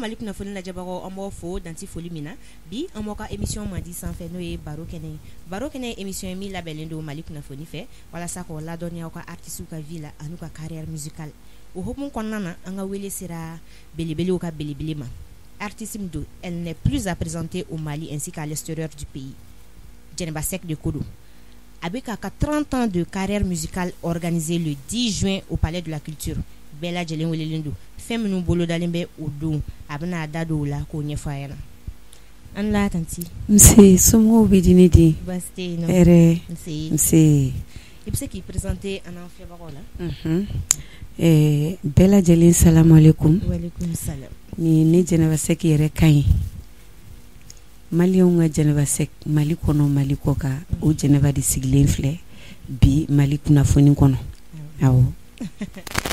Mali kunnafoni lajɛbagaw an b'aw fo danti foli min na bi an b'aw ka émission mandi sanfɛ n'o ye baro kɛnɛ ye émission ye min labɛnnen don Mali kunnafoni fɛ walasa k'o ladɔnniya aw ka artistes ka vie la an'u ka carrière musicale o hukumu kɔnɔna na an ka wele sera belebelew ka belebele ma artiste min don elle n'est plus à présenter au Mali ainsi qu'à l'extérieur du pays Djeneba Seck de Kodo avec 30 ans de carrière musicale organisée le 10 juin au Palais de la Culture Bella Jelen welelen do fɛn minnu bolo dalen bɛ o don a bɛna da don o la k'o ɲɛfɔ a ɲɛna an la tanti nse somɔgɔw bɛ di ne di baasi tɛ yen nɔ hɛrɛ nse i bɛ se k'i présenter an n'an filɛbagaw la bɛɛ lajɛlen salamu aleykum walekum salam ni ne Djeneba Seck yɛrɛ ka ɲi maliyɛnw ka Djeneba Seck Mali kɔnɔ Mali kɔ kan o Djeneba de sigilen filɛ bi Mali kunnafoni kɔnɔ awɔ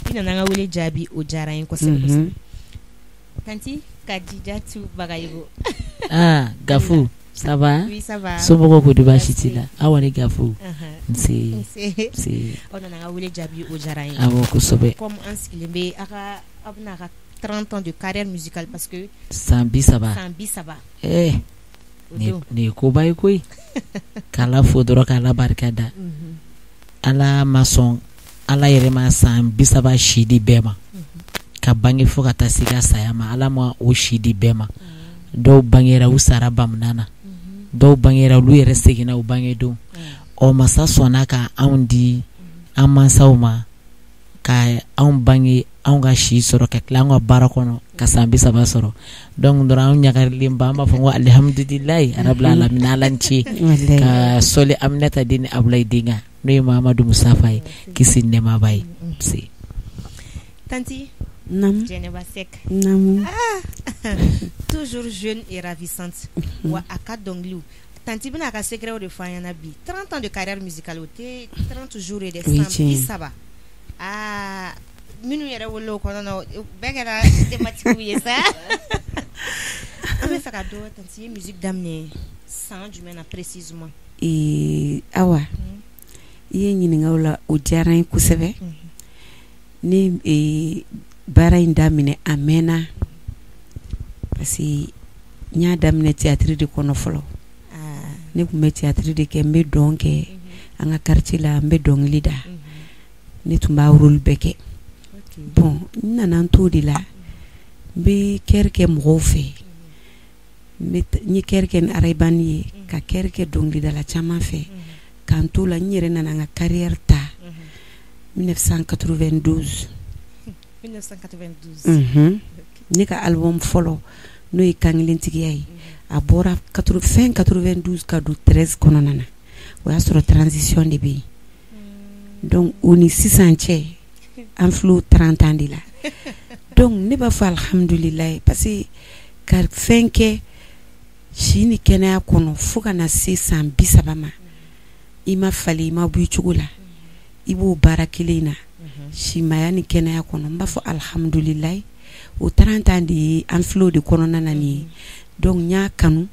i nana an ka wele jaabi o diyara n ye kosɛbɛ kosɛbɛ tanti Kadijatu Bagayogo Gafu ça va oui ça va somɔgɔw ko de baasi t'i la awa ni Gafu nse aw nana an ka wele jaabi o diyara n ye awɔ kosɛbɛ comme an sigilen bɛ aw bɛna a ka 30 ans de carrière musicale parce que san 30 nin ye koba ye koyi k'Ala fo dɔrɔn k'Ala barika da Ala ma sɔn Ala yɛrɛ ma san 30 si di bɛɛ ma ka bange fo ka taa se ka saya ma Ala ma o si di bɛɛ ma dɔw bangera u sara bamanan na dɔw bangera olu yɛrɛ seginna u bangedon ɔ masa sɔnna ka anw di an mansaw ma ka anw bange anw ka si sɔrɔ ka tila anw ka baara kɔnɔ ka san 30 sɔrɔ donc dɔrɔn anw ɲagarilen ba an b'a fɔ ko alhamdulilayi arabil alamin Ala ni ce ka sɔli Aminata den ni Abulayi den kan n'o ye Mahamadu Musafa ye kisi nɛɛma b'a ye tanti Djeneba Seck toujours jeune et ravissante wa a ka dɔnkiliw tanti bɛna a ka secret de fɔ an ɲɛna bi 30 ans de carrière musicale o tɛ 30 jours ye dɛ san 30 minnu yɛrɛ wolo o kɔnɔ na bɛɛ kɛra thématique ye sa an bɛ fɛ ka dɔn tanti ye musique daminɛ san jumɛn na précisément awa i ye ɲininka o la o diyara n ye kosɛbɛ ne baara in daminɛ a mɛnna parce que n y'a daminɛ théâtre de kɔnɔ fɔlɔ ne tun bɛ théâtre de kɛ n bɛ dɔn kɛ an ka quartier la n bɛ dɔnkili da ne tun b'a rôle bɛɛ kɛ bon n nana n t'o de la n bɛ kɛri kɛ mɔgɔw fɛ n ye kɛri kɛ ni arabani ye ka kɛri kɛ dɔnkilidala caman fɛ k'an t'o la n yɛrɛ nana n ka carrière ta 1992 ne ka album fɔlɔ n'o ye kankelentigiya ye a bɔra fin 92 ka don 13 kɔnɔna na o y'a sɔrɔ transition de bɛ yen donc o ni sisan cɛ an filɛ 30 ans de la donc ne b'a fɔ alhamdulilayi parce que ka fɛn kɛ si ni kɛnɛya kɔnɔ fo ka na se san 30 ma i ma falen i ma bɔ i cogo la i b'o baara kelen na simaya ni kɛnɛya kɔnɔ n b'a fɔ alhamdulilayi o 30 ans de ye an filɛ de kɔnɔna na nin ye donc n y'a kanu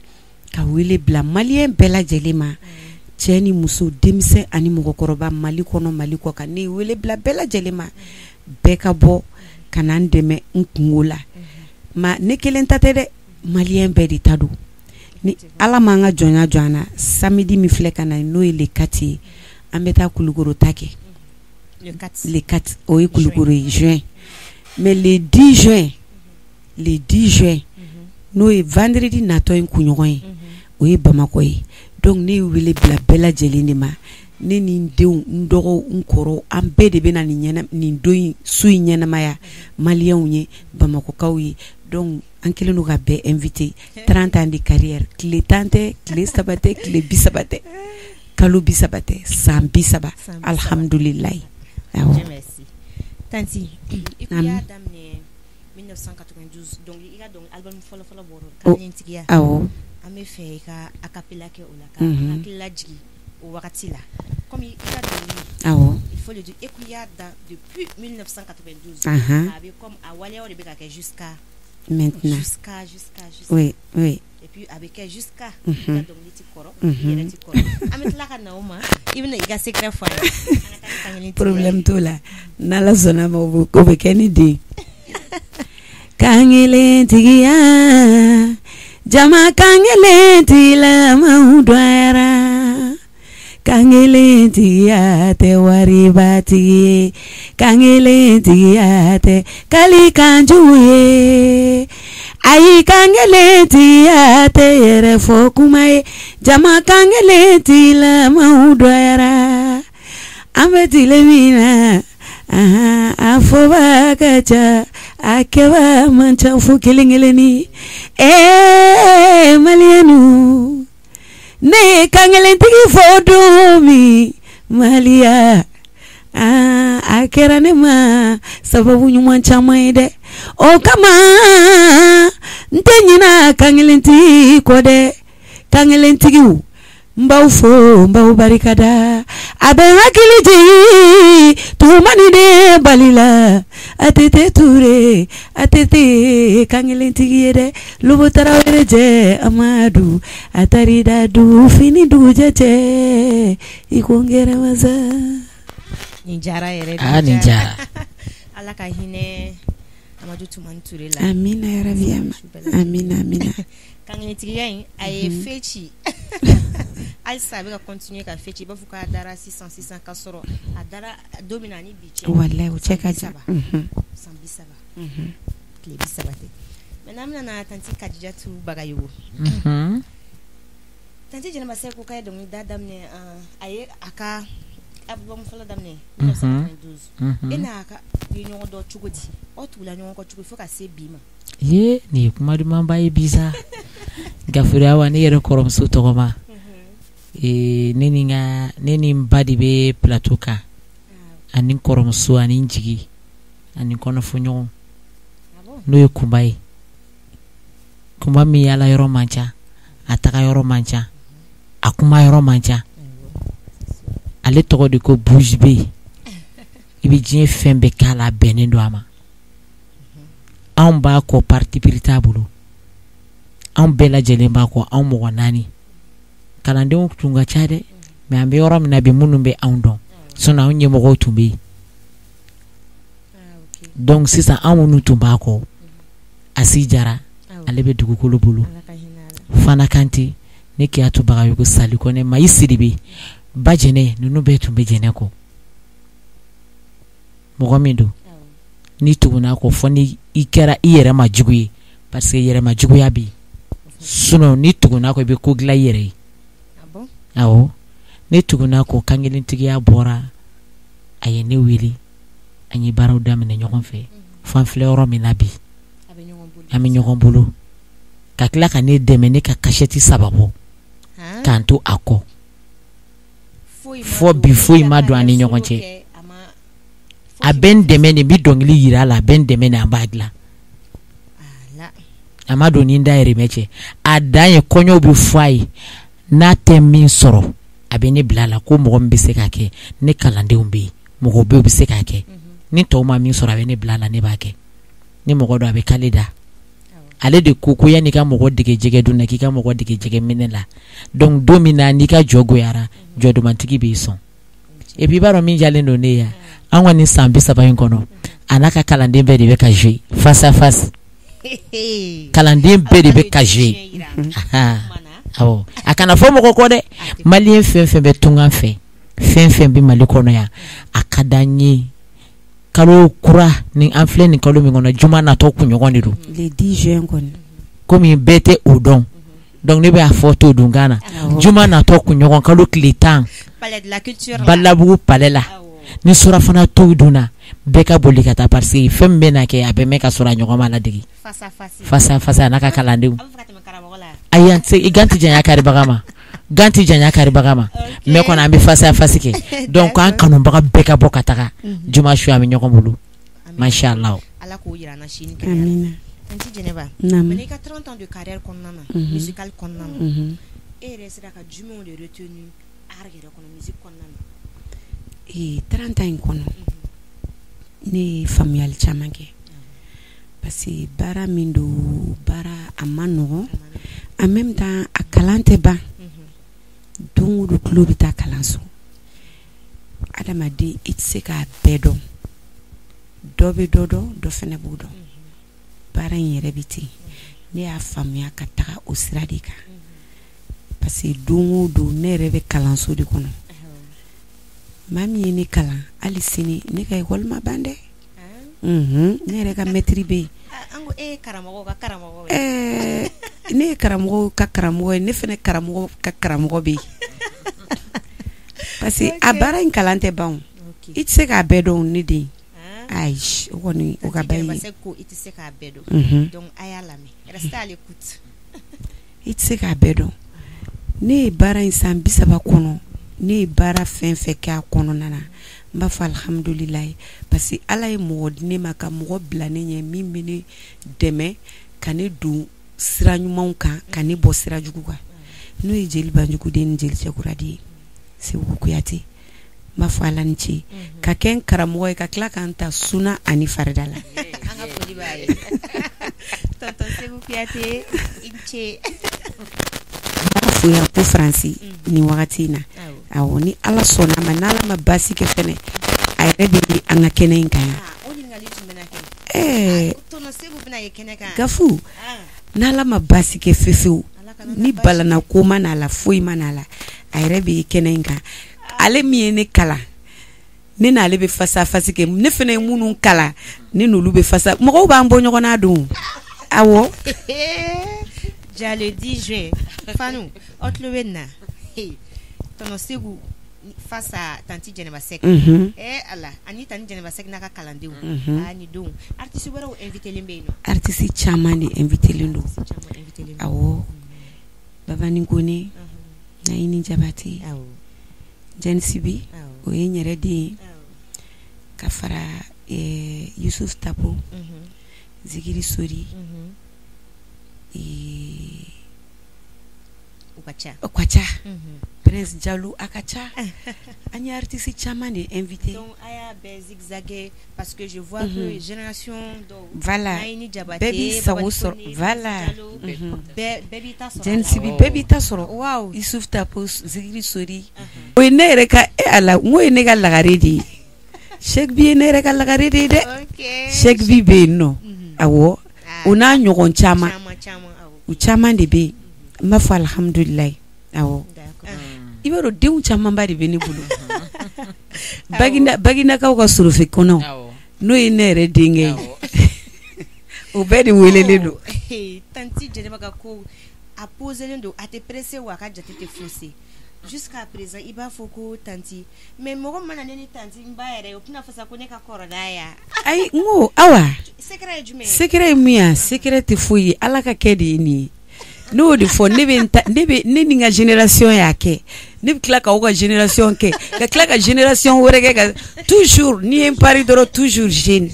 ka wele bila maliyɛn bɛɛ lajɛlen ma cɛ ni muso denmisɛn ani mɔgɔkɔrɔba Mali kɔnɔ Mali kɔ kan ne wele bila bɛɛ lajɛlen ma bɛɛ ka bɔ ka na n dɛmɛ n kungo la ma ne kelen ta tɛ dɛ maliyɛn bɛɛ de ta don ni Ala m'an ka jɔnya jɔ an na samedi min filɛ ka na n'o ye le 4 ye an bɛ taa Kulukoro ta kɛ le 4 o ye Kulukoro ye juin mais le 10 juin n'o ye vendredi natɔ in kunɲɔgɔn ye o ye Bamakɔ ye donc ne wele bila bɛɛ lajɛlen de ma ne ni n denw n dɔgɔw n kɔrɔw an bɛɛ de bɛ na nin don in su in ɲɛnamaya maliyɛnw ye Bamakɔkaw ye donc an kelen don ka bɛɛ invité 30 ans de carrière tile 10 tɛ tile 3 tɛ tile 30 tɛ kalo 30 tɛ san 30 alhamdulilayi merci tanti i ko y'a daminɛ 1992 donc i ka dɔn album fɔlɔ bɔra kankelentigiya awɔ an bɛ fɛ i ka a cappella kɛ o la ka hakili lajigi o wagati la comme i ka dɔnkili awɔ il faut le dire et puis y'a da depuis 1992 a bɛ comme a waleyaw de bɛ ka kɛ jusqu'à maintenant jusqu'à oui et puis a bɛ kɛ jusqu'à i ka dɔnkili ti kɔrɔ i yɛrɛ ti kɔrɔ an bɛ tila ka na o ma i bɛna i ka secret fɔ an ye problème t'o la n'Ala sɔnna ma o bɛ kɛ ni den kangelen tigiya jama kangelen tila maudwara kangelen tigiya te wari bati kangelen tigiya te kali kanjuye ayi kangelen tigiya te yere fo kumaye jama kangelen tila maudwara ambetile mina afoba kacha akeba mancha fu kelingeleni malianu ne kangelen tigi fodomi malia akera ne ma sababu nyuma chamaide o kama ntenyina kangelen tigi kode kangelen tigi mbau fo mbau barikada abe hakiliji tumani de balila atete ture atete kangelen tigiyede lubo tarawere je amadu atarida du fini du jeje ikongere maza ninjara yere ninjara ala ka hine amadu tumani ture la amina ya rabbi amina kangelen tigiyen ay fechi al sabe ka continuer ka fechi ba fuka dara 600 kasoro adara domina ni biche wallahi o cheka saba sambi saba klebi sabate menamna na tanti kadijatu bagayo tanti jena ba se ko kay dum dadamne aye aka abom fala damne 1992 ina aka yinyo do chugodi otula nyo ko chugo fuka se bima ye ni kuma dum ba e bisa gafura wa ni yere korom su to ma neni mbadi be plateau ka anin korom su anin jigi anin kono funyo no ye kumbai kuma mi yala yoro mancha ataka yoro mancha akuma yoro mancha ale togo de ko bouge be ibi jien fembe kala benendo ama an ba ko parti piritable an bela jelen ba ko an mo nani kalandenw tunga chade me ambe yoro mina be munun be an don sona onye mo tumbe donc sisa an wonu tumba ko asijara alebe dugukolo bulu fana kanti ne ki atu baga yugo sali ko ne maisiribe bajene nunu be tumbe jene ko mogomindo ni tuguna ko foni ikera iyere majuguye parce que yere majuguya bi suno ni tuguna ko be ko gla yere awo ne tuguna ko kangelen tigi ya bora aye ne wili anyi baraw damene nyokon fe fan fleur mi nabi ami nyokon bulu ka kila ka ne deme ne ka kasheti sababu kanto ako fo bifo imado ani nyokon che aben deme ne bi dongli yira la ben deme ne ambagla amado ni ndaire meche adaye konyo bi fai na temin soro abene blala ko mo gombe se kake ne kalande umbi mo go be se kake ni to ma min soro abene blala ne bake ni mo go do abe kalida ale de kuku ya ni ka mo go dige jege du na ki ka mo go dige jege minela donc domina ni ka jogo yara jodo mantiki be son e bi baro min jale no ne ya anwa ni sambi saba yinkono anaka kalande be de be ka jouer face à face kalande be de be ka jouer awo akana fo moko ko de malien fenfen be tunga fe fenfen bi malikono ya akadanyi kalo kura ni anfle ni kalo mi ngono juma na to kunyogo ni do le 10 juin kon komi bete odon donc ne be a photo dungana juma na to kunyogo kalo klitan palais de la culture balabu palela ni sura fana to duna beka bolikata parce que fembe na ke abe meka sura nyogo mala digi face à face na ka kalande ayante iganti janya kari bagama me ko na mi face à face ke donc an kanu baga beka bokataka juma shu ami nyoko bulu machallah ala ko yira na shini ka amina anti Geneva Nam. mais ka 30 ans de carrière konnana musical konnana et restera ka juma de retenu argere kono musique konnana 30 ans kono ni familial chamange parce que bara mindu bara amano en même temps a kalante ba donc du club ta kalanso adama di itseka bedo dobe dodo do fene budo baara in yɛrɛ bi ten ne y'a faamuya ka taga o sira de kan parce que don o don ne yɛrɛ bɛ kalanso de kɔnɔ maa min ye ne kalan hali sini ne ka école ma ban dɛ ne yɛrɛ ka maître bɛ yen ne ye karamɔgɔ ka karamɔgɔ ye ne fana karamɔgɔ ka karamɔgɔ bɛ yen parce que a baara in kalan tɛ ban i tɛ se k'a bɛɛ dɔn ne den ayi o kɔni o ka ban ye i tɛ se k'a bɛɛ dɔn donc a y'a lamɛn restez à l'écoute i tɛ se k'a bɛɛ dɔn ne ye baara in san 30 kɔnɔ ne ye baara fɛn fɛn kɛ a kɔnɔna na n b'a fɔ alhamdulilayi parce que ala ye mɔgɔ di ne ma ka mɔgɔ bila ne ɲɛ min bɛ ne dɛmɛ ka ne don sira ɲumanw kan ka ne bɔ sira jugu kan n'o ye jeli banjuguden ni jeli cɛkuradi ye Seku Kuyate n b'a fɔ ala ni ce ka kɛ n karamɔgɔ ye ka tila ka n ta suna ani farida la an ka foli b'a ye tonton Seku Kuyate i ce foya ko Faransi ni wagati in na awɔ ni ala sɔnna ma n'ala ma baasi kɛ fɛnɛ a yɛrɛ bɛ an ka kɛnɛ in kan tonton Seku bɛna ye kɛnɛ kan gafu n'ala ma baasi kɛ fefewu ni balana ko ma n'a la foyi ma n'a la a yɛrɛ bɛ kɛnɛ in kan ale min ye ne kalan ne n'ale bɛ fasa fasi kɛ ne fana ye minnu kalan ne n'olu bɛ fasa mɔgɔw b'an bɔ ɲɔgɔn na don awɔ ja le 10 juin Fanu o tulo bɛ na tonton Seku face à tanti Jɛnɛba Sɛk ala ani tanti Jɛnɛba Sɛk n'a ka kalandenw ni don artiste wɛrɛw invité len bɛ yen nɔ artiste caman de invité len don awɔ Babani Kone Nayini Jabate Jane Sibi o ye n yɛrɛ den ye ka fara Yusuf Tapo Zikiri Sori o ka ca Prince Jalou a ka ca an ye artiste caman de invité donc a y'a bɛɛ zigzaguer parce que je vois que génération dɔw voilà Nayini Jabate bɛɛ b'i sago sɔrɔ voilà bɛɛ b'i ta sɔrɔ Jane Sibi bɛɛ b'i ta sɔrɔ waaw Yusuf Tapo Zikiri Sori o ye ne yɛrɛ ka ala n ko ye ne ka lagare de ye Cheikh Bi ye ne yɛrɛ ka lagare de ye dɛ Cheikh Bi bɛ yen nɔ awɔ o n'a ɲɔgɔn caman u caman de bɛ yen n b'a fɔ alhamdulilayi awɔ i b'a dɔn denw camanba de bɛ ne bolo Baginakaw ka sorofe kɔnɔ n'o ye ne yɛrɛ denkɛ ye o bɛɛ de welelen don tanti Jɛnɛba ka ko a poselen don a tɛ pressé wa a ka jate tɛ faussé jusqu'à présent i b'a fɔ ko tanti mais mɔgɔ mana ne ni tanti n ba yɛrɛ o tɛna fɔ sa ko ne ka kɔrɔ n'a ya ayi n ko awa secret ye jumɛn ye secret ye min ye secret tɛ foyi ye ala ka kɛ de ye nin ye n'o de fɔ ne ni ka génération y'a kɛ ne bɛ tila k'aw ka génération kɛ ka tila ka génération wɛrɛ kɛ ka toujours ni ye n pari dɔrɔn toujours jeune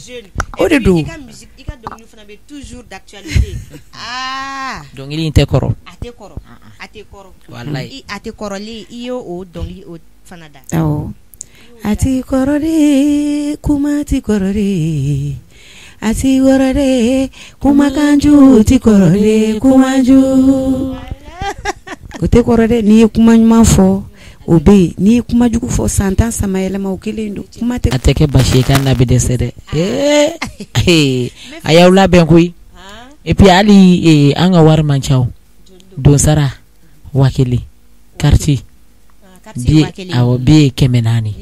o de don i ka dɔnkili fana bɛ toujours d'actualité dɔnkili in tɛ kɔrɔ a tɛ kɔrɔ a tɛ kɔrɔ wallahi a tɛ kɔrɔlen i y'o o dɔnkili o fana da awɔ a ti kɔrɔ de kuma ti kɔrɔ de a ti kɔrɔ de kumakanju ti kɔrɔ de kumaju o tɛ kɔrɔ dɛ n'i ye kuma ɲuman fɔ o bɛ yen n'i ye kuma jugu fɔ san tan sama yɛlɛma o kelen don kuma tɛ a tɛ kɛ basi ye k'an na bɛ dɛsɛ dɛ a y'aw labɛn koyi et puis hali an ka wari man ca donsara 1000 quartier bi awɔ bi ye 400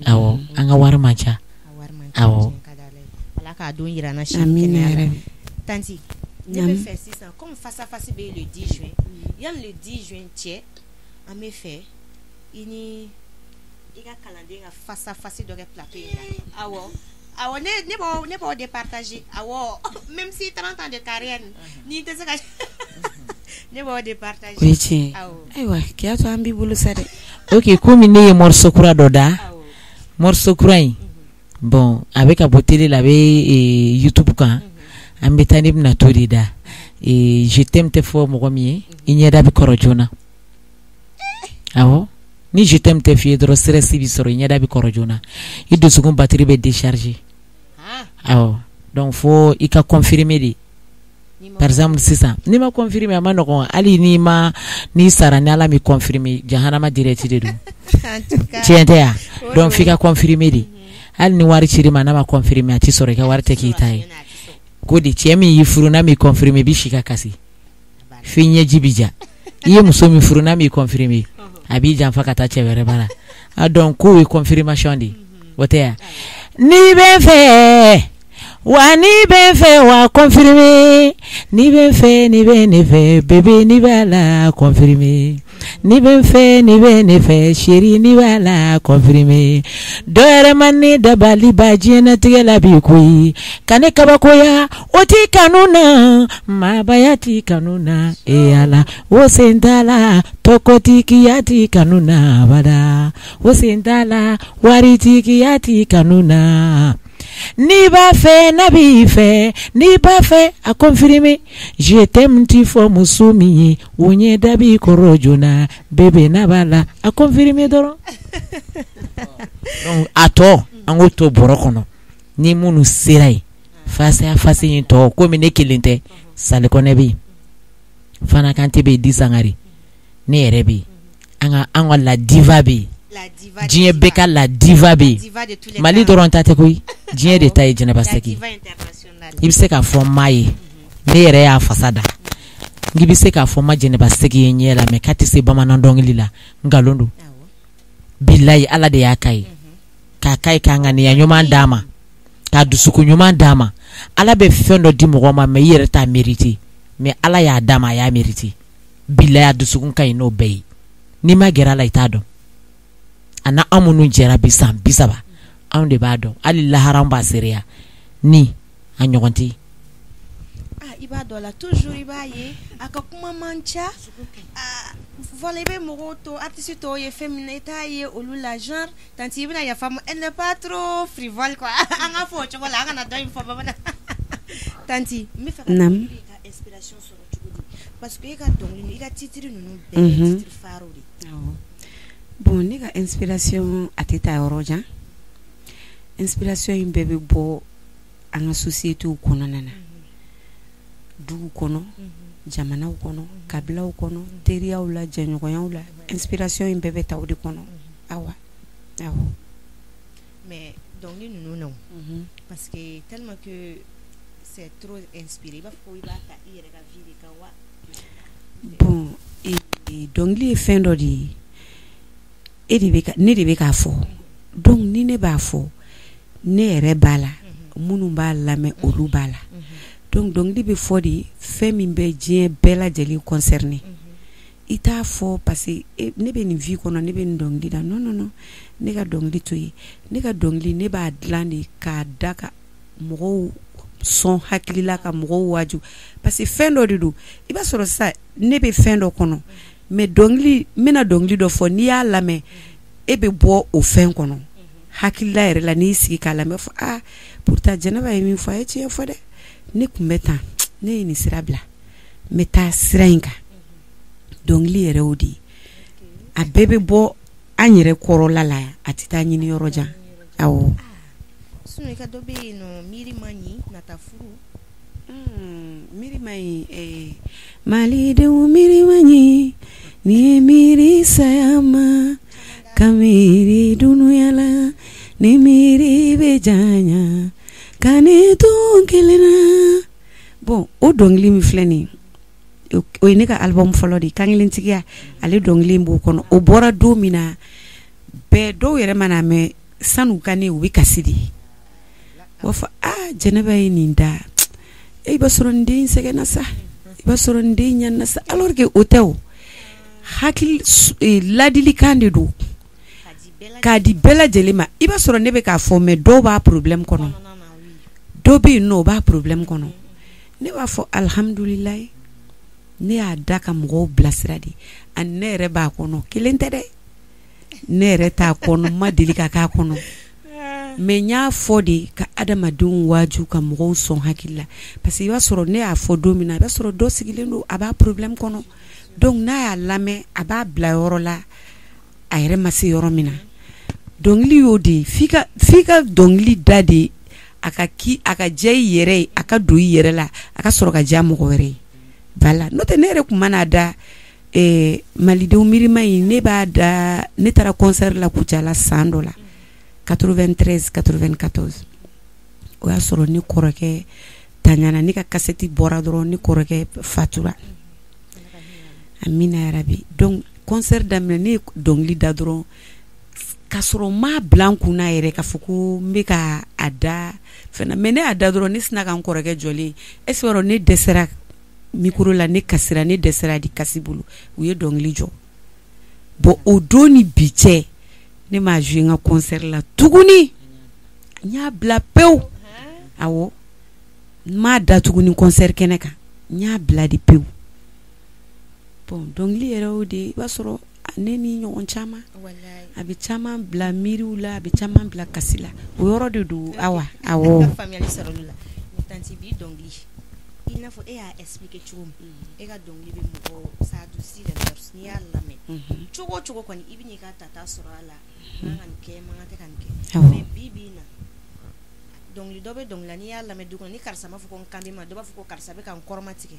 awɔ an ka wari man ca awɔ ala k'a don yira na amina yɛrɛ tanti ne bɛ fɛ sisan comme face à face bɛ le 10 juin yanni le 10 juin cɛ an bɛ fɛ i ni i ka kalanden ka face à face dɔ kɛ plateau in na awɔ ne b'o départager awɔ même si 30 ans de carrière ni tɛ se ka ne b'o départager o ye tiɲɛ ayiwa k'i to an b'i bolo sa dɛ ok komi ne ye morceau kura dɔ da morceau kura in bon a bɛ ka bɔ télé la a bɛ YouTube kan an bɛ taa ne bɛna to de da je t'aime tɛ fɔ mɔgɔ min ye i ɲɛda bɛ kɔrɔ joona awɔ ni je t'aime tɛ f'i ye dɔrɔn stress b'i sɔrɔ i ɲɛda bɛ kɔrɔ joona i dusukun batterie bɛ décharger awɔ donc fo i ka confirmer de par exemple sisan n'i ma confirmer a ma nɔgɔn hali n'i sara ni ala mi confirmer jahanama direct de don tiɲɛ tɛ ya donc f'i ka confirmer de hali ni wari cir'i ma n'a ma confirmer a ti sɔrɔ i ka wari tɛ k'i ta ye ko de cɛ min y'i furu n'a m'i confirmer i bi si ka kasi f'i ɲɛji bi ja i ye muso min furu n'a m'i confirmer a b'i janfa ka taa cɛ wɛrɛ bara a dɔn ko ye confirmation de o tɛ ya ni bɛ fɛ wa ni bɛ fɛ wa confirmer ni bɛ fɛ ni bɛ ne fɛ bébé ni b'a la confirmer ni bɛ fɛ ni bɛ ne fɛ chérie ni b'a la confirmer dɔ yɛrɛ ma ne dabali ba diɲɛnatigɛ la bi koyi ka ne kabakoya o t'i kanu na maabaya t'i kanu na e ala o sen t'a la tɔkɔtigiya t'i kanu na abada o sen t'a la waritigiya t'i kanu na ni b'a fɛ n'a b'i fɛ ni b'a fɛ a confirmer je t'aime ti fɔ muso min ye o ɲɛ da b'i kɔrɔ joona bébé n'a b'a la a confirmer dɔrɔn donc a tɔ an k'o to bɔrɔ kɔnɔ ni minnu sera yen fase in tɔ komi ne kelen tɛ Salikɔnɛ bɛ yen Fana Kante bɛ yen Di Sangare ne yɛrɛ bɛ yen an ka la diva bɛ yen diɲɛ bɛɛ ka la diva bɛ yen Mali dɔrɔn ta tɛ koyi diɲɛ de ta ye Jɛnɛba Sɛki i bɛ se k'a fɔ n m'a ye ne yɛrɛ y'a fasa da n'i bɛ se k'a fɔ n ma Jɛnɛba Sɛki ye ɲɛ la mɛ k'a tɛ se bamanan dɔnkili la nkalon don bilayi Ala de y'a ka ye k'a ka ye k'a ŋaniya ɲuman d'a ma k'a dusukun ɲuman d'a ma Ala bɛ fɛn dɔ di mɔgɔ ma mɛ i yɛrɛ t'a mérité mɛ Ala y'a d'a ma a y'a mérité bilayi a dusukun ka ɲi n'o bɛɛ ye n'i ma gɛrɛ a la i t'a dɔn a na an minnu jɛra bi san 30 anw de b'a dɔn hali lahara an b'a sereya ni a ɲɔgɔn tɛ i b'a dɔn la toujours i b'a ye a ka kuma man ca voilà i bɛ mɔgɔw to artiste tɔw ye fɛn min na i t'a ye olu la genre tanti i bɛna yafa ma elle n'est pas trop frivole quoi an ka fɔ o cogo la an kana dɔ in fɔ bamanan tanti n bɛ fɛ ka ka inspiration sɔrɔ cogo di parce que i ka dɔnkili i ka titre ninnu bɛɛ ye titre phare de bon ne ka inspiration a tɛ taa yɔrɔ jan inspiration in bɛɛ bɛ bɔ an ka société kɔnɔna na dugu kɔnɔ jamanaw kɔnɔ kabilaw kɔnɔ teriyaw la jɛɲɔgɔnyaw la inspiration in bɛɛ bɛ taa o de kɔnɔ awa mais dɔnkili ninnu na parce que tellement que c'est trop inspiré i b'a fɔ i b'a ta i yɛrɛ ka vie de kan wa bon dɔnkili ye fɛn dɔ de ye ne de bɛ k'a fɔ donc ni ne b'a fɔ ne yɛrɛ b'a la minnu b'a lamɛn olu b'a la donc dɔnkili bɛ fɔ de fɛn min bɛ diɲɛ bɛɛ lajɛlen concerné i t'a fɔ parce que ne bɛ nin vie kɔnɔ ne bɛ nin dɔnkili la non ne ka dɔnkili to ye ne ka dɔnkili ne b'a dilan de k'a da ka mɔgɔw sɔn hakili la ka mɔgɔw waaju parce que fɛn dɔ de don i b'a sɔrɔ sisan ne bɛ fɛn dɔ kɔnɔ mais dɔnkili n bɛna dɔnkili dɔ fɔ n'i y'a lamɛn e bɛ bɔ o fɛn kɔnɔ hakilila yɛrɛ la n'i sigi k'a lamɛn fɔ pourtant Jɛnɛba ye min fɔ a ye tiɲɛ fɔ dɛ ne kun bɛ tan ne ye nin sira bila n bɛ taa sira in kan dɔnkili yɛrɛ o de ye a bɛɛ bɛ bɔ an yɛrɛ kɔrɔla la a tɛ taa ɲini yɔrɔ jan awɔ sinon i ka dɔ bɛ yen nɔ miiri man ɲi nata furu miiri man ɲi malidenw miiri man ɲi ni ye miiri saya ma ka miiri dunuya la ni miiri bɛ janya ka ne to kelen na bon o dɔnkili min filɛ nin o ye ne ka album fɔlɔ de kankelentigiya ale dɔnkili b'o kɔnɔ o bɔra don min na bɛɛ dɔw yɛrɛ mana mɛn sanu ka ne u bɛ kasi de u b'a fɔ Jɛnɛba ye nin da i b'a sɔrɔ nin den sɛgɛnna sa i b'a sɔrɔ nin den ɲanna sa alors que o tɛ o hakili ladilikan de don k'a di bɛɛ lajɛlen ma i b'a sɔrɔ ne bɛ k'a fɔ mais dɔw b'a problème kɔnɔ dɔw bɛ yen nɔ o b'a problème kɔnɔ ne b'a fɔ alhamdulilayi ne y'a da ka mɔgɔw bilasira de ani ne yɛrɛ b'a kɔnɔ kelen tɛ dɛ ne yɛrɛ t'a kɔnɔ ma deli ka k'a kɔnɔ mais n y'a fɔ de ka adamadenw waaju ka mɔgɔw sɔn hakili la parce que i b'a sɔrɔ ne y'a fɔ don min na i b'a sɔrɔ dɔ sigilen don a b'a problème kɔnɔ donc n'a y'a lamɛn a b'a bila yɔrɔ la a yɛrɛ ma se yɔrɔ min na dɔnkili y'o de ye f'i ka dɔnkili da de a ka diya i yɛrɛ ye a ka don i yɛrɛ la a ka sɔrɔ ka diya mɔgɔ wɛrɛ ye voilà n'o tɛ ne yɛrɛ tun mana da malidenw miirima in ne b'a da ne taara concert la Kucala san dɔ la 93 94 o y'a sɔrɔ ne kɔrɔkɛ taɲana ne ka kasɛti bɔra dɔrɔn ne kɔrɔkɛ fatura amina yarabi donc concert daminɛ ne dɔnkili da dɔrɔn ka sɔrɔ ma bila n kunna yɛrɛ ka fɔ ko n bɛ ka a da fɛnɛ mais ne y'a da dɔrɔn ne sina ka n kɔrɔkɛ jɔlen est ce que ne dɛsɛra micro la ne kasira ne dɛsɛra di kasi bolo u ye dɔnkili jɔ bon o don ni bi cɛ ne m'a joué n ka concert la tuguni n y'a bila pewu awɔ n m'a da tuguni concert kɛnɛ kan n y'a bila de pewu bon dɔnkili yɛrɛ o de i b'a sɔrɔ ne ni ɲɔgɔn caman a bɛ caman bila miiriw la a bɛ caman bila kasi la o yɔrɔ de don awa awɔ faamuyali sɔrɔ olu la mais tanti bi dɔnkili i n'a fɔ e y'a expliqué cogo min e ka dɔnkili bɛ mɔgɔ ça adoucit les mœurs n'i y'a lamɛn cogo o cogo kɔni i bɛ n'i ka tata sɔrɔ a la man ka nin kɛ man ka tɛ ka nin kɛ mais bi na dɔnkili dɔ bɛ dɔnkili la n'i y'a lamɛn du kɔnɔ ni karisa m'a fɔ ko n kan bɛ ma dɔ b'a fɔ ko karisa bɛ ka n kɔrɔma tigɛ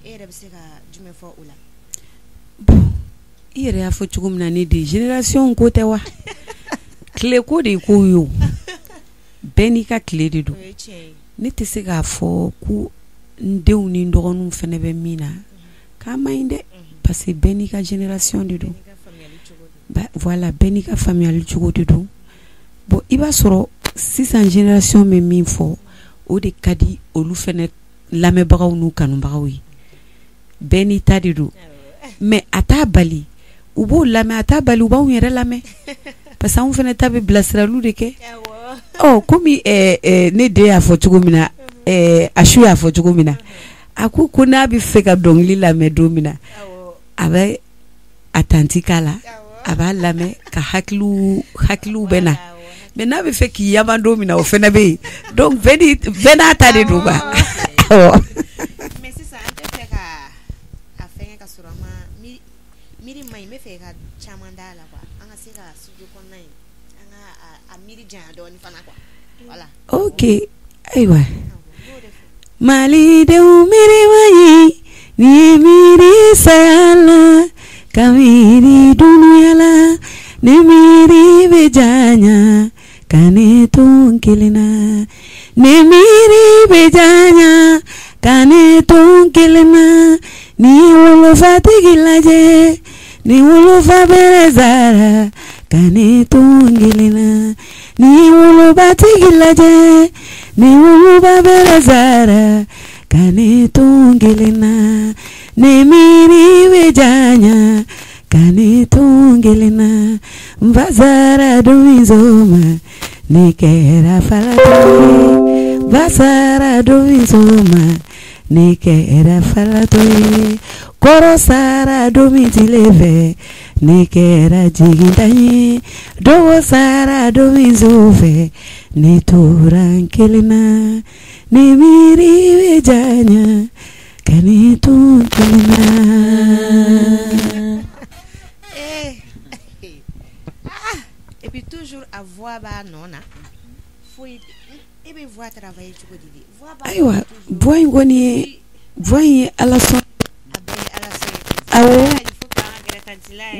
e yɛrɛ bɛ se ka jumɛn fɔ o la bon i yɛrɛ y'a fɔ cogo min na ne de génération ko tɛ wa tile ko de ko ye o bɛɛ n'i ka tile de don ne tɛ se k'a fɔ ko n denw ni n dɔgɔninw fɛnɛ bɛ min na k'a man ɲi dɛ parce que bɛɛ n'i ka génération de don voilà bɛɛ n'i ka faamuyali cogo de don bon i b'a sɔrɔ sisan génération bɛ min fɔ o de ka di olu fɛnɛ lamɛnbagaw n'u kanubagaw ye bɛɛ n'i ta de don mais a t'a bali u b'o lamɛn a t'a bali u b'anw yɛrɛ lamɛn parce que anw fɛnɛ ta bɛ bilasiraliw de kɛ komi ne den y'a fɔ cogo min na Asu y'a fɔ cogo min na a ko n'a bɛ fɛ ka dɔnkili lamɛn don min na a bɛ a tanti k'a la a b'a lamɛn ka hakiliw bɛ na mais n'a bɛ fɛ k'i yaman don min na o fɛnɛ bɛ yen donc bɛɛ n'a ta de don ba mais sisan an tɛ fɛ ka a fɛngɛ ka sɔrɔ a ma miiri ma ɲi n bɛ fɛ ka caman d'a la quoi an ka se ka studio kɔnɔna in an ka a miiri janya dɔɔni fana quoi voilà ok ayiwa malidenw miiri ma ɲi ni ye miiri saya la ka miiri dunuya la ni miiri bɛ janya ka ne to n kelen na ni miiri bɛ janya ka ne to n kelen na ni wolofatigi lajɛ ni wolofa bɛrɛ zara ka ne to n kelen na ni wolobatigi lajɛ ni woloba bɛrɛ zara ka ne to n kelen na ni miiri bɛ janya ka ne to n kelen na n fa sara don min sɔgɔma ne kɛra falatɔ ye n fa sara don min sɔgɔma ne kɛra falatɔ ye kɔrɔ sara don min tile fɛ ne kɛra jiginta ye dogo sara don min so fɛ ne tora n kelen na ne miiri bɛ janya ka ne to n kelen na. Et puis toujours à voix bas non na faut et bien voix travailler cogo di voix bas ayiwa voix in kɔni ye voix in ye ala sɔn awɔ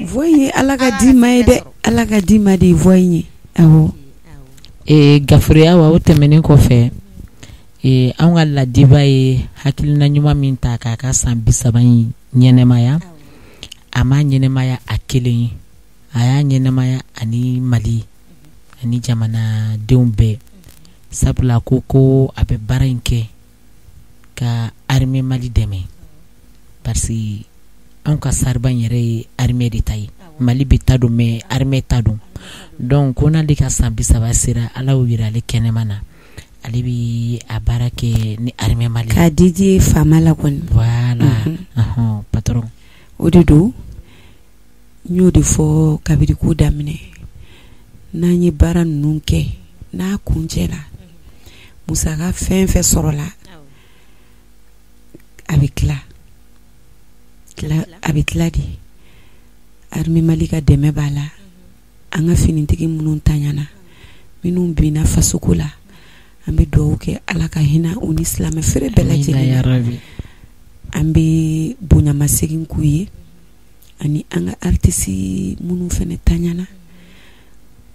voix in ye ala ka di ma ye dɛ ala ka di ma de ye voix in ye awɔ gafuriya wa o tɛmɛnen kɔfɛ anw ka ladiba ye hakilina ɲuman min ta k'a ka san 30 in ɲɛnɛmaya a ma ɲɛnɛmaya a kelen ye a y'a ɲɛnɛmaya ani Mali ani jamanadenw bɛɛ sabula ko a bɛ baara in kɛ ka armée Mali dɛmɛ parce que anw ka sariba in yɛrɛ ye armée de ta ye Mali bɛ ta don mais armée ta don donc ko n'ale ka san 30 sera ala y'o yira ale kɛnɛma na ale bɛ a baara kɛ ni armée Mali k'a DJ faama la kɔni voilà patron o de don n y'o de fɔ kabiri ko daminɛ n'an ye baara ninnu kɛ n'a kuncɛla musaka fɛn fɛn sɔrɔla a bɛ tila de armée Mali ka dɛmɛ b'a la an ka finitigi minnu taɲana minnu binna fasoko la an bɛ dugawu kɛ ala ka hinɛ u ni silamɛ feere bɛɛ lajɛlen an bɛ bonyamasegin k'u ye ani an ka artiste minnu fɛnɛ taɲana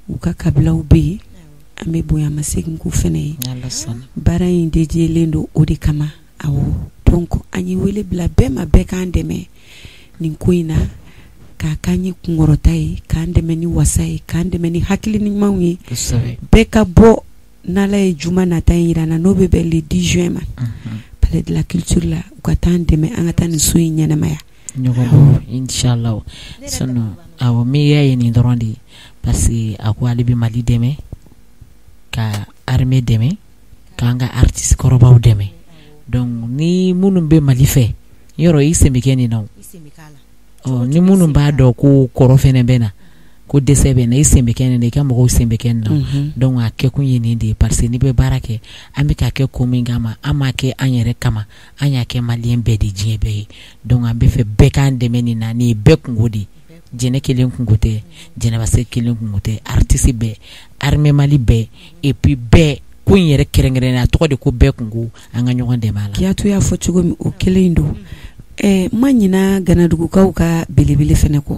u ka kabilaw bɛ yen an bɛ bonya ma segin k'u fɛnɛ ye Ala sɔnna baara in dédiélen don o de kama awɔ donc an ye wele bila bɛɛ ma bɛɛ k'an dɛmɛ nin ko in na k'a k'an ye kunkɔrɔta ye k'an dɛmɛ ni wasa ye k'an dɛmɛ ni hakili ɲumanw ye bɛɛ ka bɔ n'Ala ye juma nata in yira na n'o bɛ bɛn le 10 juin ma palais de la culture la u ka taa an dɛmɛ an ka taa nin so in ɲɛnamaya ɲɔgɔn inshallah sɔnna awɔ mi y'a ye nin dɔrɔn de parce que a ko ale bɛ Mali dɛmɛ ka armée dɛmɛ k'an ka artiste kɔrɔbaw dɛmɛ donc ni minnu bɛ Mali fɛ yɔrɔ i sen bɛ kɛ nin na ni minnu b'a dɔn ko kɔrɔ fɛnɛ bɛ na ko dɛsɛ bɛ na i sen bɛ kɛ nin na i ka mɔgɔw sen bɛ kɛ nin na donc a kɛ kun ye nin de ye parce que ni bɛ baara kɛ an bɛ ka kɛ ko min kama an m'a kɛ an yɛrɛ kama an y'a kɛ maliyɛn bɛɛ de diɲɛ bɛɛ ye donc an bɛ fɛ bɛɛ k'an dɛmɛ nin na nin ye bɛɛ kungo de ye jɛnɛ kelen kungo tɛ jɛnɛbase kelen kungo tɛ artiste bɛɛ armée Mali bɛɛ et puis bɛɛ ko in yɛrɛ kɛrɛnkɛrɛnnen a tɔgɔ de ko bɛɛ kungo an ka ɲɔgɔn dɛmɛ a la Kiyatu y'a fɔ cogo min o kelen don ma ɲina Ganadugukaw ka belebele fɛnɛ kɔ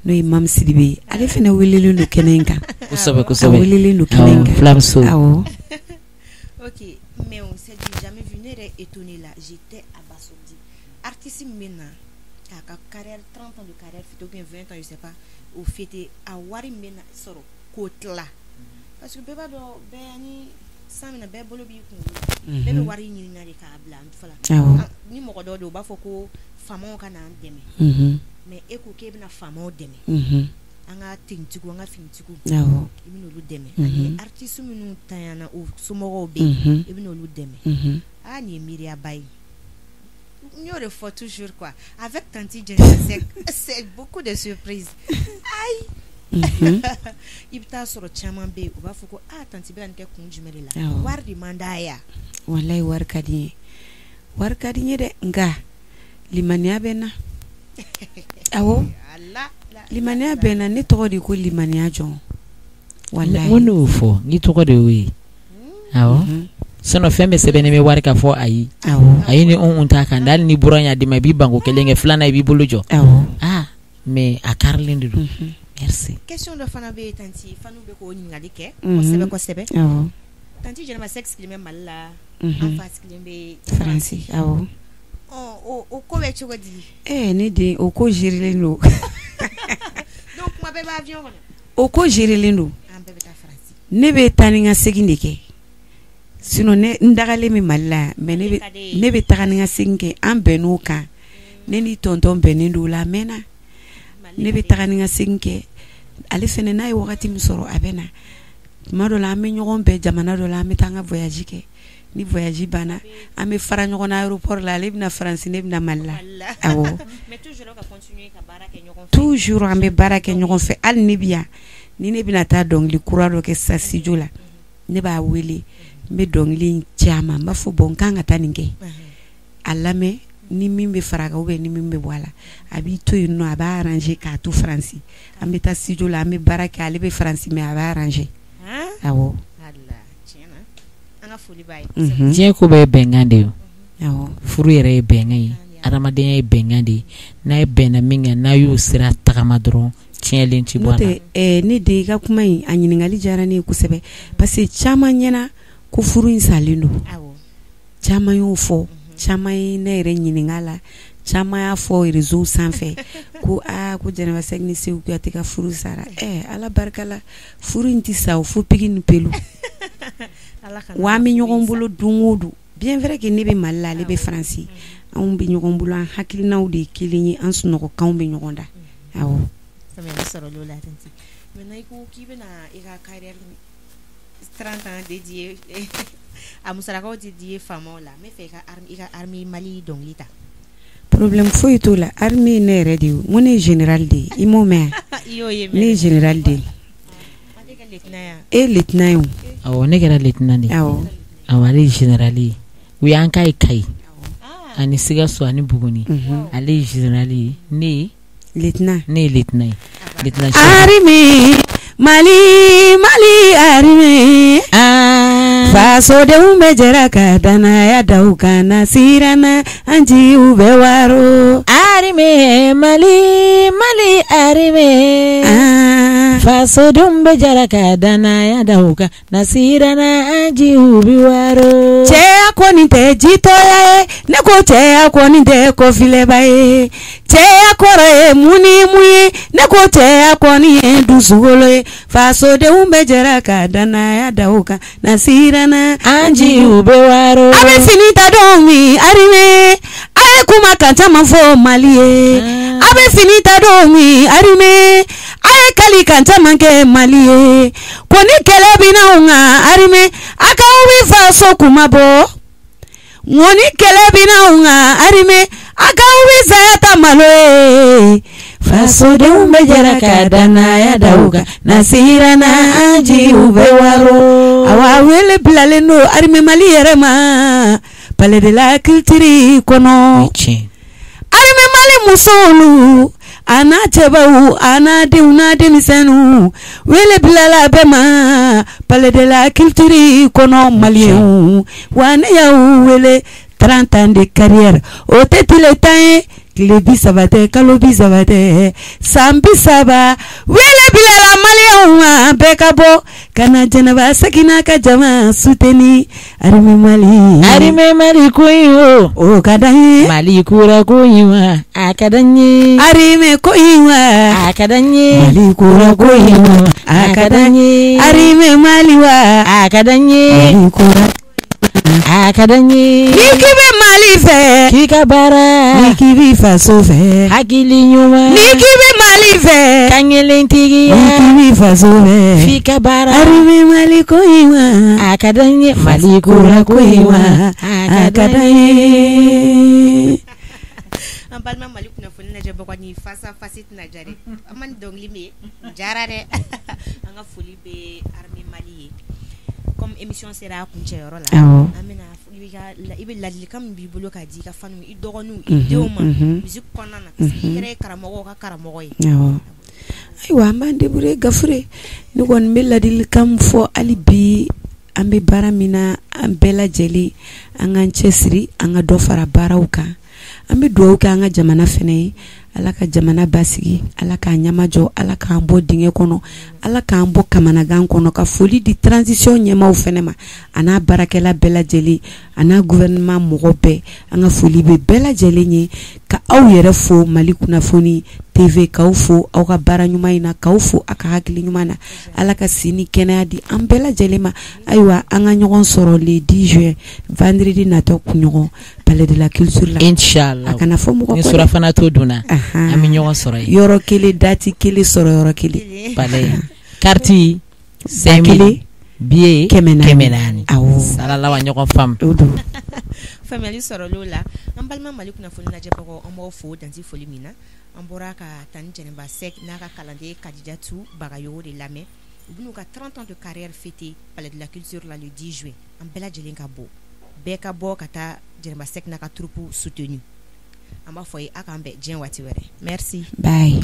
n'o ye Mam Sidibe ale fɛnɛ welelen don kɛnɛ in kan kosɛbɛ kosɛbɛ a welelen don kɛnɛ in kan Flamso awɔ ok mais on s'est jamais vu ne yɛrɛ étonné là j'étais abasourdi artiste min na k'a ka carrière 30 ans de carrière fêté ou bien 20 ans je sais pas au fêté a wari min na sɔrɔ k'o tila parce que bɛɛ b'a dɔn bɛɛ ni san mina bɛɛ bolo b'i kun bɛɛ bɛ wari ɲini na de k'a bila fɔlɔ ni mɔgɔ dɔw de u b'a fɔ ko faamaw ka n'an dɛmɛ mais e ko k'e bɛna faamaw dɛmɛ an ka tenitigiw an ka finitigiw i bɛna olu dɛmɛ ani artiste minnu tanyana o somɔgɔw bɛ yen i bɛna olu dɛmɛ nin ye miiriyaba ye n y'o de fɔ toujours quoi avec Tanti Jennifer c'est beaucoup de surprises ayi i bɛ taa sɔrɔ caman bɛ yen u b'a fɔ ko tanti bɛ ka nin kɛ kun jumɛn de la wari de man d'a ye wallahi wari ka di n ye dɛ nka limaniya bɛ n na awɔ limaniya bɛ n na ne tɔgɔ de ko limaniya jɔn wallahi n ko n'o fɔ n'i tɔgɔ de y'o ye awɔ sinon fɛn bɛ sɛbɛnnen bɛ wari ka fɔ ayi ayi ni t'a kan hali ni bɔra ɲa di ma i b'i banko kelen kɛ filanan i b'i bolo jɔ mais a karilen de don merci question dɔ fana bɛ yen tanti fanu bɛ k'o ɲininkali kɛ kosɛbɛ kosɛbɛ tanti Jɛnɛba sigilen bɛ Mali la an fa sigilen bɛ Faransi awɔ o ko bɛ cogo di ne den o ko gérelen don donc kuma bɛɛ bɛ avion kɔnɔ o ko gérelen don an bɛɛ bɛ taa Faransi ne bɛ taa ni ka segin de kɛ sinon n dagalen bɛ Mali la mais ne bɛ taga ni ka segin kɛ an bɛnn'o kan ne ni tonton bɛnnen don o la a mɛnna ne bɛ taga ni ka segin kɛ ale fɛnɛ n'a ye wagati min sɔrɔ a bɛ na tuma dɔ la an bɛ ɲɔgɔn bɛɛ jamana dɔ la an bɛ taa an ka voyage kɛ ni voyage banna an bɛ fara ɲɔgɔn na aéroport la ale bɛna Faransi ne bɛna Mali la awɔ toujours an bɛ baara kɛ ɲɔgɔn fɛ hali ne bi yan ni ne bɛna taa dɔnkili kura dɔ kɛ sisan studio la ne b'a wele n bɛ dɔnkili caman n b'a fɔ bon n kan ka taa nin kɛ a lamɛn ni min bɛ fara kan ou bien ni min bɛ bɔ a la a b'i to yen nɔ a b'a arranger k'a to Faransi an bɛ taa studio la an bɛ baara kɛ ale bɛ Faransi mais a b'a arranger awɔ diɲɛ ko bɛɛ ye bɛnkan de ye furu yɛrɛ ye bɛnkan ye adamadenya ye bɛnkan de ye n'a ye bɛnna min kan n'a y'o sira tagama dɔrɔn tiɲɛlen ti bɔ a la ne de i ka kuma in a ɲininkali diyara ne ye kosɛbɛ parce que caman ɲɛna ko furu in salen don caman y'o fɔ caman ye ne yɛrɛ ɲininka la caman y'a fɔ réseau sanfɛ ko ko Jɛnɛba Sɛki ni Seku Kuyate ka furu sara ala barika la furu in ti sa o fo pigi ni pelu wa an bɛ ɲɔgɔn bolo don o don bien vrai que ne bɛ Mali la ale bɛ Faransi anw bɛ ɲɔgɔn bolo an hakilinaw de ye kelen ye an sunɔgɔkanw bɛ ɲɔgɔn da awɔ maintenant i ko k'i bɛna i ka carrière 30 ans dédié a musalakaw dédié faamaw la n bɛ fɛ i ka armée Mali dɔnkili ta problème foyi t'o la armée ne yɛrɛ de ye n ko ne ye général de ye i m'o mɛn ne ye général de ye lieutenant ye o awɔ ne kɛra lieutenant de ye awɔ ale ye général ye u y'an ka ye Kayi ani Sikaso ani Buguni ale ye général ye ne ye lieutenant ye armée Mali armée fasodenw bɛ jɛra ka danaya da u kan na siranna an jigiw bɛ waro armée Mali armée fasodenw bɛ jara ka danaya da u kan na sirana aji u bi waro cɛya kɔni tɛ jitɔya ye ne ko cɛya kɔni tɛ kɔfilɛba ye cɛya kɔrɔ ye mun ni mun ye ne ko cɛya kɔni ye dusukolo ye fasodenw bɛ jara ka danaya da u kan na sirana aji u bɛ waro a bɛ fini ta don min arime a ye kuma kan caman fɔ Mali ye a bɛ fini ta don min arime a ye kali kan caman kɛ Mali ye ko ni kɛlɛ bɛ n'anw kan arime a k'aw bɛ faso kuma bɔ ngo ni kɛlɛ bɛ n'anw kan arime a k'aw bɛ saya ta malo ye fasodenw bɛ jara ka danaya da u kan na sirana aji u bɛ waro awa wele bilalen don arime Mali yɛrɛ ma palais de la culture kɔnɔ arime Mali musow a n'a cɛbaw a n'a denw n'a denmisɛnninw wele bilala bɛɛ ma palais de la culture kɔnɔ maliyɛnw wa ne y'aw wele 30 ans de carrière o tɛ tile 10 ye tile 30 tɛ kalo 30 tɛ san 30 wele bilala maliyɛnw ma bɛɛ ka bɔ ka na Jɛnɛba Sakina ka jama soutenir arime Mali ko in o ka d'an ye Mali kura ko in wa a ka d'an ye arime ko in wa a ka d'an ye Mali kura ko in wa a ka d'an ye arime Mali wa a ka d'an ye Mali kura a ka d'an ye ni k'i bɛ Mali fɛ k'i ka baara ni k'i bɛ faso fɛ hakili ɲuman ni k'i bɛ Mali fɛ kankelentigiya ni k'i bɛ faso fɛ f'i ka baara arime Mali ko in wa a ka d'an ye Mali kura ko in wa a ka d'an ye an balima Mali kunnafoni lajɛ bagaw ni fasa fasi tɛna ja dɛ an man dɔnkili min jara dɛ an ka foli bɛ armée Mali ye comme émission sera a kuncɛyɔrɔ la an bɛna i bɛ ladilikan min b'i bolo k'a di i ka faniw i dɔgɔninw i denw ma musique kɔnɔna na parce que i yɛrɛ ye karamɔgɔw ka karamɔgɔ ye ayiwa an b'an débrouiller Gafure ne kɔni bɛ ladilikan min fɔ hali bi an bɛ baara min na an bɛɛ lajɛlen an k'an cɛsiri an ka dɔ fara baaraw kan an bɛ dugawu kɛ an ka jamana fɛnɛ ye Ala ka jamana basigi Ala k'an ɲamajɔ Ala k'an bɔ dingɛ kɔnɔ Ala k'an bɔ kamanagan kɔnɔ ka foli di transition ɲɛmaaw fɛnɛ ma a n'a baarakɛla bɛɛ lajɛlen a n'a gouvernement mɔgɔ bɛɛ an ka foli bɛ bɛɛ lajɛlen ye ka aw yɛrɛ fo Mali kunnafoni TV k'aw fo aw ka baara ɲuman in na k'aw fo a ka hakili ɲuman na Ala ka si ni kɛnɛya di an bɛɛ lajɛlen ma ayiwa an ka ɲɔgɔn sɔrɔ le 10 juin vendredi natɔ kunɲɔgɔn palais de la culture la inchallah a kana fɔ mɔgɔ ni surafana to dunna an bɛ ɲɔgɔn sɔrɔ yen yɔrɔ kelen dati kelen sɔrɔ yɔrɔ kelen palais carte 5000 billet 400 awɔ salala wa ɲɔgɔn fam faamuyali sɔrɔlo la an balima Mali kunnafoni lajɛbagaw an b'aw fo danti foli min na an bɔra ka tani Jɛnɛba Sek n'a ka kalanden Kadijatu Bagayogo de lamɛn u bɛn'u ka 30 ans de carrière fêté palais de la culture la le 10 juin an bɛɛ lajɛlen ka bɔ bɛɛ ka bɔ ka taa Jɛnɛba Sek n'a ka troupe soutenu an b'a fɔ ye a k'an bɛn diɲɛ waati wɛrɛ merci bye